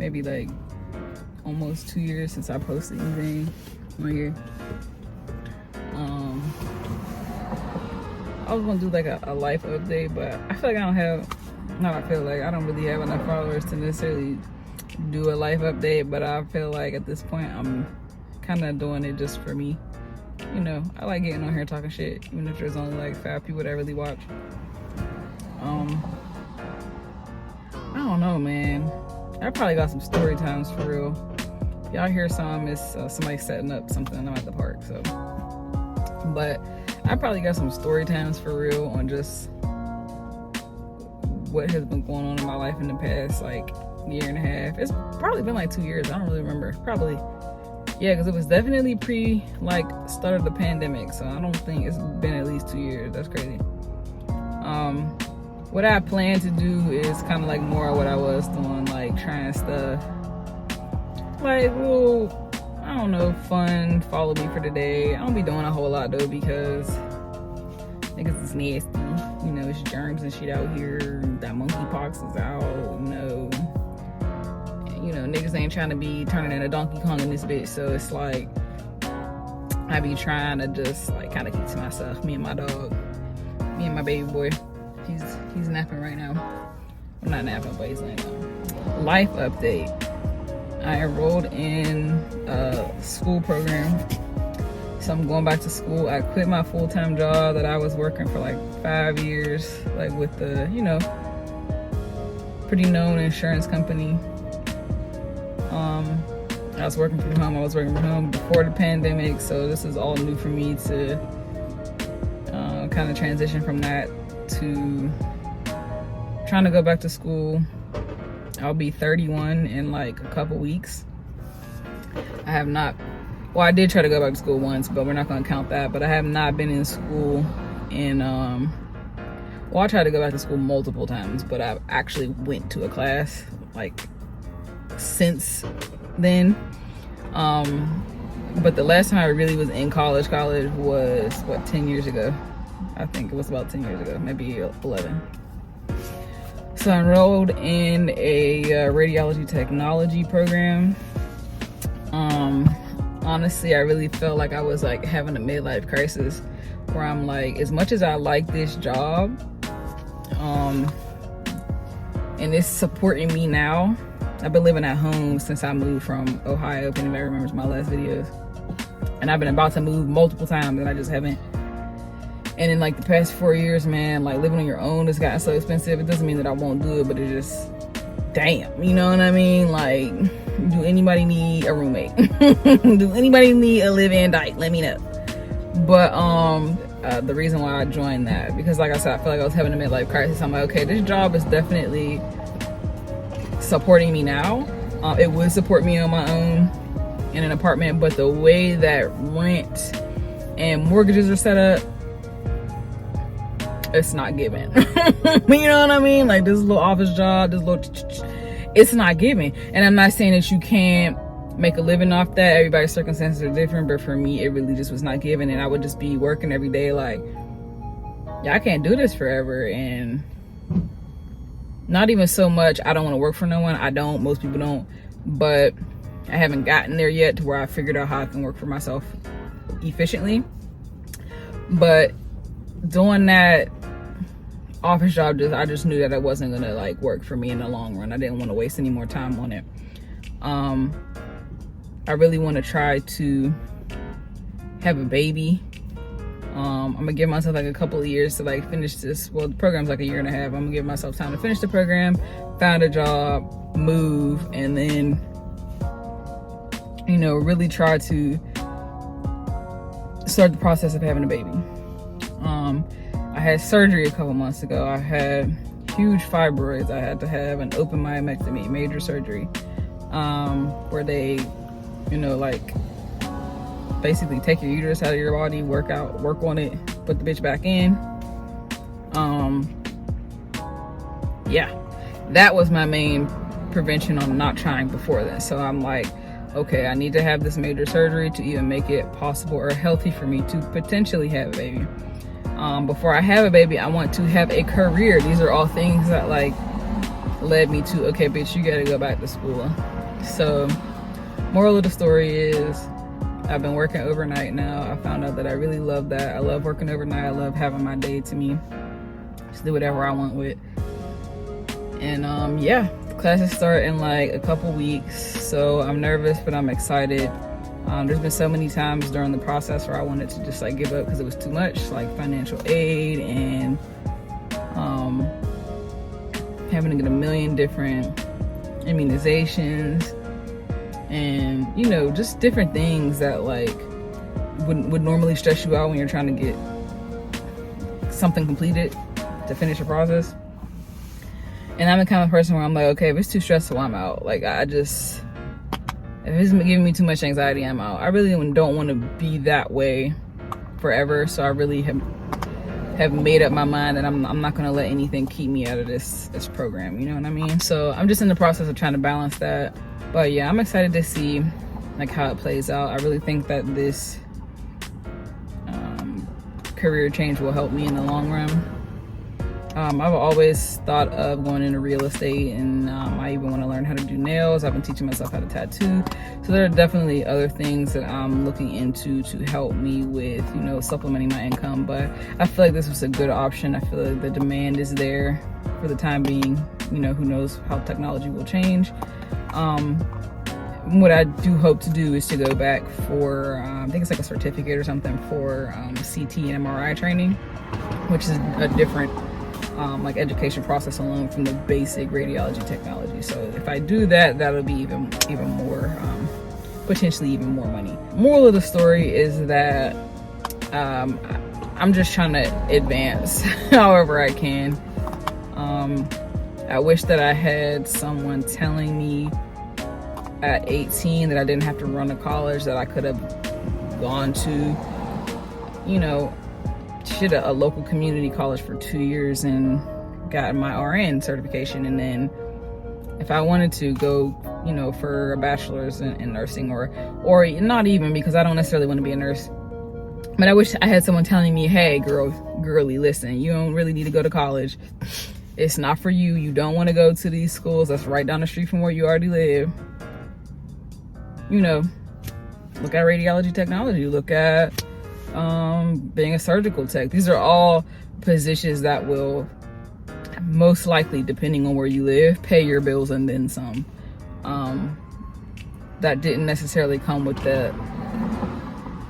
maybe like almost 2 years since I posted anything on here. I was gonna do like a life update, but I feel like I don't really have enough followers to necessarily do a life update. But I feel like at this point I'm kind of doing it just for me. You know, I like getting on here talking shit, even if there's only like 5 people that really watch. I don't know, man. I probably got some story times for real. Y'all hear some, it's somebody setting up something. I'm at the park, so. But I probably got some story times for real on just what has been going on in my life in the past like year and a half. It's probably been like 2 years. I don't really remember. Probably. Yeah, because it was definitely like start of the pandemic. So I don't think it's been at least 2 years. That's crazy. What I plan to do is kind of like more of what I was doing, like trying stuff. Like little, I don't know, fun, follow me for the day. I don't be doing a whole lot though because niggas is nasty. You know, it's germs and shit out here. That monkeypox is out, you know. And, you know, niggas ain't trying to be turning into Donkey Kong in this bitch. So it's like, I be trying to just like kind of keep to myself. Me and my dog, me and my baby boy. He's napping right now. I'm not napping, but he's laying down. Life update. I enrolled in a school program. So I'm going back to school. I quit my full-time job that I was working for like 5 years, like with the, you know, pretty known insurance company. I was working from home. I was working from home before the pandemic, so this is all new for me to kind of transition from that to trying to go back to school. I'll be 31 in like a couple weeks. I did try to go back to school once, but we're not going to count that. But I have not been in school in, I tried to go back to school multiple times, but I actually went to a class like since then. But the last time I really was in college was, what, 10 years ago? I think it was about 10 years ago, maybe 11. So I enrolled in a radiology technology program. Honestly, I really felt like I was like having a midlife crisis where I'm like, as much as I like this job, and it's supporting me now. I've been living at home since I moved from Ohio, if anybody remembers my last videos. And I've been about to move multiple times and I just haven't. And in like the past 4 years, man, like living on your own has gotten so expensive. It doesn't mean that I won't do it, but it just, damn, you know what I mean? Like, do anybody need a roommate? Do anybody need a live-in dyke? Let me know. But the reason why I joined that, because like I said, I feel like I was having a midlife crisis. I'm like, okay, this job is definitely supporting me now. It would support me on my own in an apartment, but the way that rent and mortgages are set up, it's not giving. You know what I mean? Like this little office job, it's not giving. And I'm not saying that you can't make a living off that. Everybody's circumstances are different, but for me, it really just was not giving. And I would just be working every day like, yeah, I can't do this forever. And not even so much, I don't want to work for no one. I don't, most people don't, but I haven't gotten there yet to where I figured out how I can work for myself efficiently. But doing that office job, I just knew that it wasn't gonna like work for me in the long run. I didn't want to waste any more time on it. I really want to try to have a baby. I'm gonna give myself like a couple of years to like finish this. Well, the program's like a year and a half. I'm gonna give myself time to finish the program, find a job, move, and then, you know, really try to start the process of having a baby. I had surgery a couple months ago. I had huge fibroids. I had to have an open myomectomy, major surgery, where they, you know, like basically take your uterus out of your body, work on it, put the bitch back in. Yeah, that was my main prevention on not trying before this. So I'm like, okay, I need to have this major surgery to even make it possible or healthy for me to potentially have a baby. Before I have a baby, I want to have a career. These are all things that like led me to, okay, bitch, you gotta go back to school. So moral of the story is I've been working overnight now. I found out that I really love that. I love working overnight. I love having my day to me. Just do whatever I want with. And yeah, the classes start in like a couple weeks. So I'm nervous, but I'm excited. There's been so many times during the process where I wanted to just like give up because it was too much, like financial aid and having to get a million different immunizations and, you know, just different things that like would normally stress you out when you're trying to get something completed to finish a process. And I'm the kind of person where I'm like, okay, if it's too stressful, I'm out. Like, if it's giving me too much anxiety, I'm out. I really don't want to be that way forever. So I really have made up my mind that I'm not going to let anything keep me out of this program. You know what I mean? So I'm just in the process of trying to balance that. But yeah, I'm excited to see like how it plays out. I really think that this career change will help me in the long run. I've always thought of going into real estate, and I even want to learn how to do nails. I've been teaching myself how to tattoo. So there are definitely other things that I'm looking into to help me with, you know, supplementing my income. But I feel like this was a good option. I feel like the demand is there for the time being. You know, who knows how technology will change. What I do hope to do is to go back for, I think it's like a certificate or something for CT and MRI training, which is a different like education process alone from the basic radiology technology. So if I do that, that'll be even more, potentially even more money. Moral of the story is that I'm just trying to advance however I can. I wish that I had someone telling me at 18 that I didn't have to run to college, that I could have gone to, you know, a local community college for 2 years and got my RN certification. And then if I wanted to go, you know, for a bachelor's in nursing or not even, because I don't necessarily want to be a nurse, but I wish I had someone telling me, hey, girly, listen, you don't really need to go to college. It's not for you. You don't want to go to these schools that's right down the street from where you already live. You know, look at radiology technology, look at being a surgical tech. These are all positions that will most likely, depending on where you live, pay your bills and then some. That didn't necessarily come with the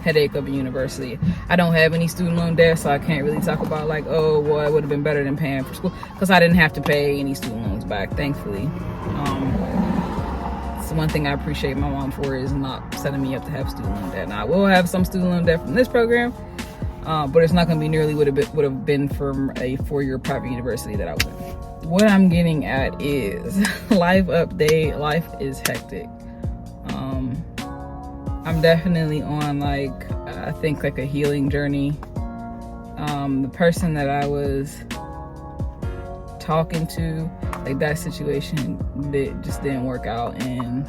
headache of a university. I don't have any student loan debt, so I can't really talk about like, oh, well, it would have been better than paying for school, because I didn't have to pay any student loans back, thankfully. It's one thing I appreciate my mom for, is not setting me up to have student loan debt. Now, I will have some student loan debt from this program, but it's not going to be nearly what it would have been from a 4-year private university that I was in. What I'm getting at is life update. Life is hectic. I'm definitely on like, I think like a healing journey. The person that I was talking to, like that situation just didn't work out, and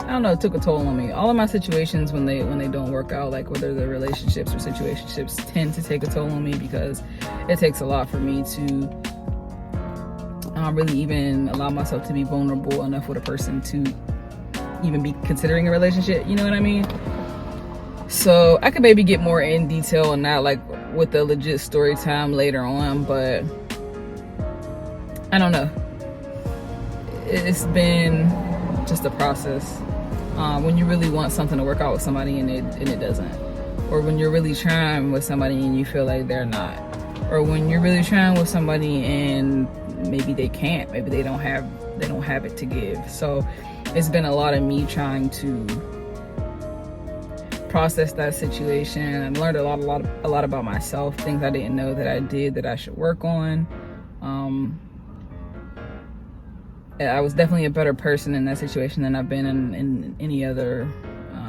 I don't know, it took a toll on me. All of my situations when they don't work out, like whether they're relationships or situationships, tend to take a toll on me, because it takes a lot for me to really even allow myself to be vulnerable enough with a person to even be considering a relationship, you know what I mean? So I could maybe get more in detail on that, like with the legit story time later on, but I don't know. It's been just a process. When you really want something to work out with somebody and it doesn't, or when you're really trying with somebody and you feel like they're not, or when you're really trying with somebody and maybe they can't, maybe they don't have it to give. So it's been a lot of me trying to process that situation. I learned a lot about myself, things I didn't know that I did that I should work on. I was definitely a better person in that situation than I've been in any other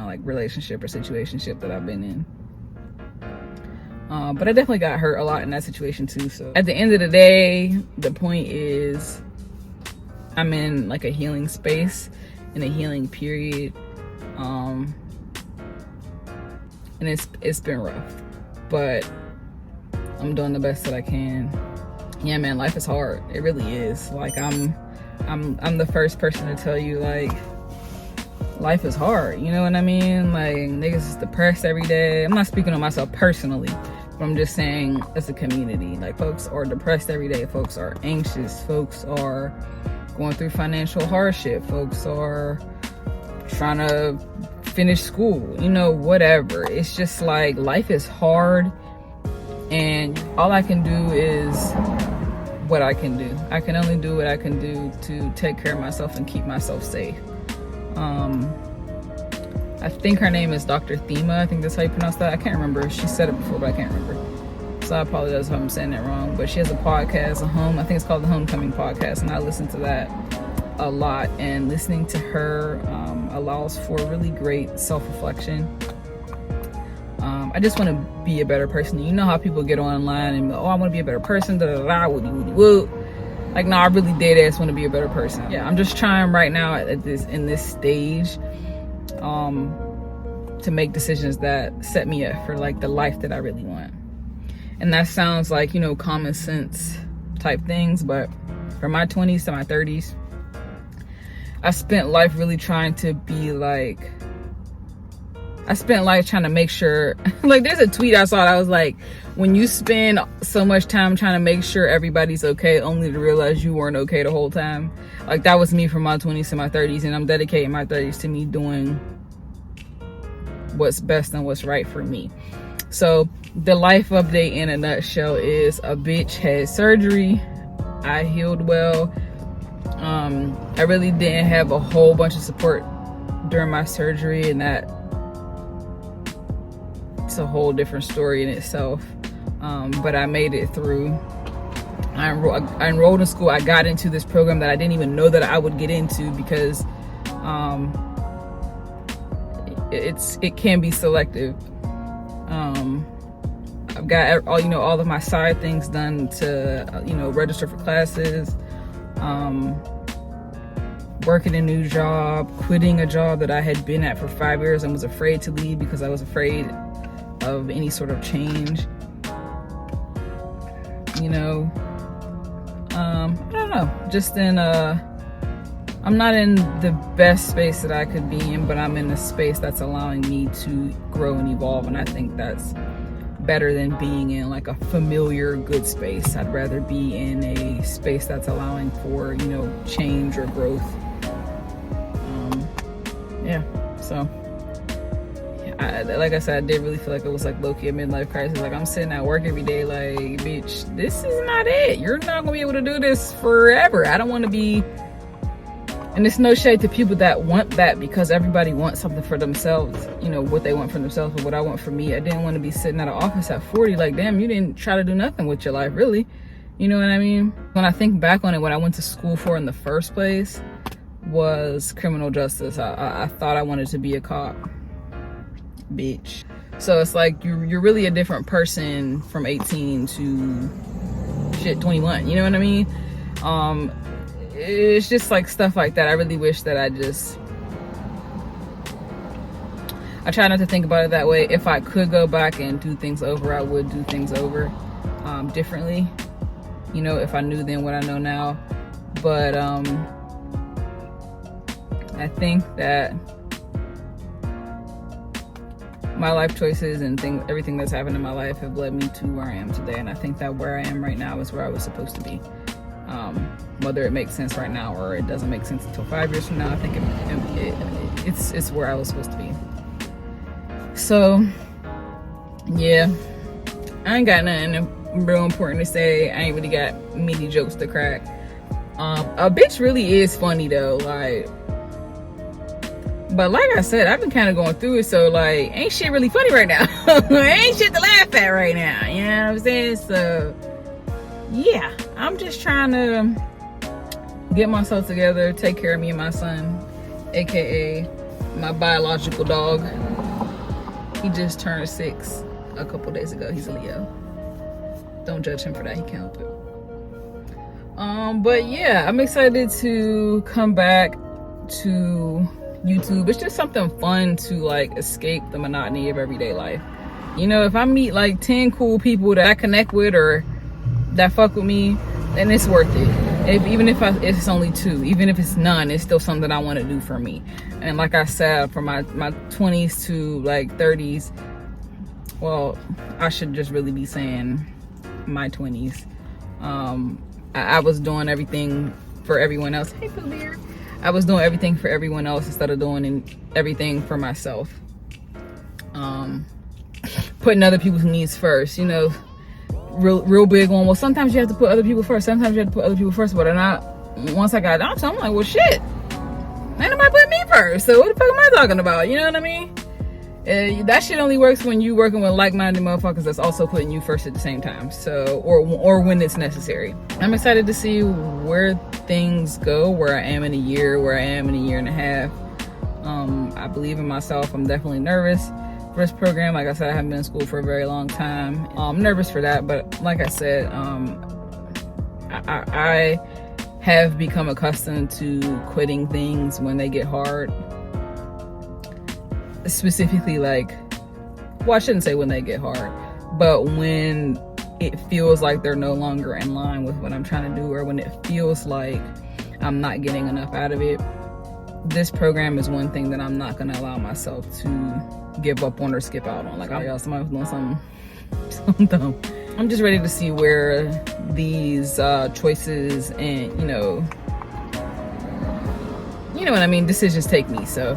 like relationship or situationship that I've been in. But I definitely got hurt a lot in that situation too. So at the end of the day, the point is I'm in like a healing space, in a healing period. And it's been rough, but I'm doing the best that I can. yeah, man, life is hard. It really is. Like, I'm the first person to tell you, like, life is hard, you know what I mean? Like, niggas is depressed every day. I'm not speaking on myself personally, but I'm just saying as a community, like, folks are depressed every day. Folks are anxious. Folks are going through financial hardship. Folks are trying to finish school, you know, whatever. It's just like, life is hard, and all I can do is what I can do. I can only do what I can do to take care of myself and keep myself safe. I think her name is Dr. Thema. I think that's how you pronounce that. I can't remember. She said it before, but I can't remember. So I apologize if I'm saying that wrong. But she has a podcast, I think it's called the Homecoming Podcast, and I listen to that a lot. And listening to her allows for really great self-reflection. I just want to be a better person. You know how people get online and, oh, I want to be a better person, da da da, woody woody woo. Like, no, I really dead ass want to be a better person. Yeah, I'm just trying right now in this stage to make decisions that set me up for, like, the life that I really want. And that sounds like, you know, common sense type things, but from my 20s to my 30s, I spent life really trying to be like, trying to make sure, like, there's a tweet I saw that was like, when you spend so much time trying to make sure everybody's okay only to realize you weren't okay the whole time. Like, that was me from my 20s to my 30s, and I'm dedicating my 30s to me doing what's best and what's right for me. So the life update in a nutshell is, a bitch had surgery. I healed well. I really didn't have a whole bunch of support during my surgery, and that it's a whole different story in itself. But I made it through. I enrolled in school. I got into this program that I didn't even know that I would get into, because it can be selective. I've got all of my side things done to register for classes, working a new job, quitting a job that I had been at for 5 years and was afraid to leave because I was afraid of any sort of change. I don't know, just in I'm not in the best space that I could be in, but I'm in a space that's allowing me to grow and evolve, and I think that's better than being in like a familiar good space. I'd rather be in a space that's allowing for change or growth. So like I said, I did really feel like it was like low-key a midlife crisis. Like, I'm sitting at work every day like, bitch, this is not it. You're not gonna be able to do this forever. I don't want to be, and it's no shade to people that want that, because everybody wants something for themselves, what they want for themselves. But what I want for me, I didn't want to be sitting at an office at 40 like, damn, you didn't try to do nothing with your life, really. You know what I mean? When I think back on it, what I went to school for in the first place was criminal justice. I thought I wanted to be a cop. Bitch. So it's like you're really a different person from 18 to 21. You know what I mean? It's just like stuff like that. I really wish that I try not to think about it that way. If I could go back and do things over, I would do things over differently. If I knew then what I know now. But I think that my life choices and everything that's happened in my life have led me to where I am today. And I think that where I am right now is where I was supposed to be. Whether it makes sense right now or it doesn't make sense until 5 years from now, I think it's where I was supposed to be. So, yeah, I ain't got nothing real important to say. I ain't really got many jokes to crack. A bitch really is funny though, like. But like I said, I've been kind of going through it, so like, ain't shit really funny right now. Ain't shit to laugh at right now, you know what I'm saying? So, yeah, I'm just trying to get myself together, take care of me and my son, aka my biological dog. He just turned 6 a couple days ago. He's a Leo. Don't judge him for that, he can't help it. But yeah, I'm excited to come back to YouTube. It's just something fun to like escape the monotony of everyday life. If I meet like 10 cool people that I connect with or that fuck with me, and it's worth it. Even if it's only 2, even if it's none, it's still something I want to do for me. And like I said, from my 20s to like 30s, well, I should just really be saying my 20s. I was doing everything for everyone else. Hey, Pooh Bear. I was doing everything for everyone else instead of doing everything for myself. Putting other people's needs first, you know, real big on, well, sometimes you have to put other people first. Sometimes you have to put other people first, but once I got down to it, I'm like, well, shit, ain't nobody put me first. So what the fuck am I talking about? You know what I mean? That shit only works when you working with like-minded motherfuckers that's also putting you first at the same time. So, or when it's necessary. I'm excited to see where things go, where I am in a year, where I am in a year and a half. I believe in myself. I'm definitely nervous for this program. Like I said, I haven't been in school for a very long time. I'm nervous for that, but like I said, I have become accustomed to quitting things when they get hard. Specifically, like, well, I shouldn't say when they get hard, but when it feels like they're no longer in line with what I'm trying to do, or when it feels like I'm not getting enough out of it. This program is one thing that I'm not going to allow myself to give up on or skip out on. Like, oh, y'all, somebody was doing something dumb. I'm just ready to see where these choices and, you know what I mean, decisions take me. So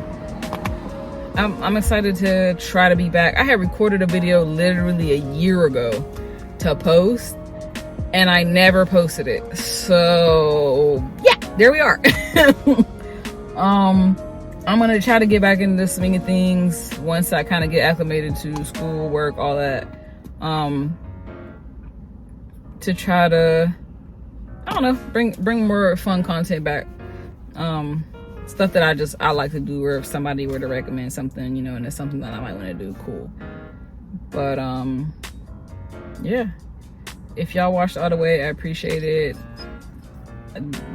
I'm excited to try to be back. I had recorded a video literally a year ago to post, and I never posted it. So yeah, there we are. I'm gonna try to get back into the swing of things once I kind of get acclimated to school, work, all that. To try to, I don't know, bring more fun content back. Stuff that I like to do, or if somebody were to recommend something, you know, and it's something that I might want to do, cool. But yeah, if y'all watched all the way, I appreciate it.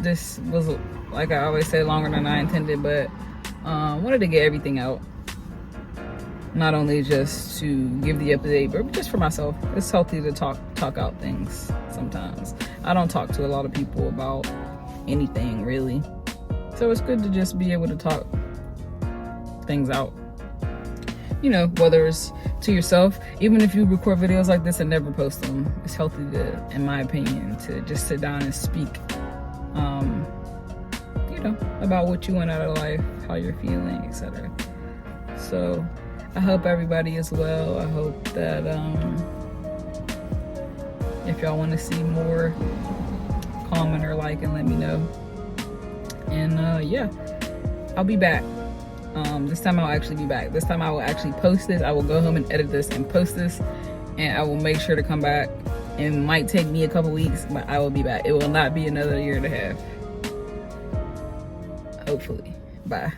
This was, like I always say, longer than I intended, but wanted to get everything out. Not only just to give the update, but just for myself. It's healthy to talk out things sometimes. I don't talk to a lot of people about anything, really. So it's good to just be able to talk things out. You know, whether it's to yourself, even if you record videos like this and never post them, it's healthy to, in my opinion, to just sit down and speak, you know, about what you want out of life, how you're feeling, etc. So I hope everybody is well. I hope that if y'all want to see more, comment or like and let me know. And yeah, I'll be back. This time I'll actually be back. This time I will actually post this. I will go home and edit this and post this, and I will make sure to come back. It might take me a couple weeks, but I will be back. It will not be another year and a half. Hopefully. Bye.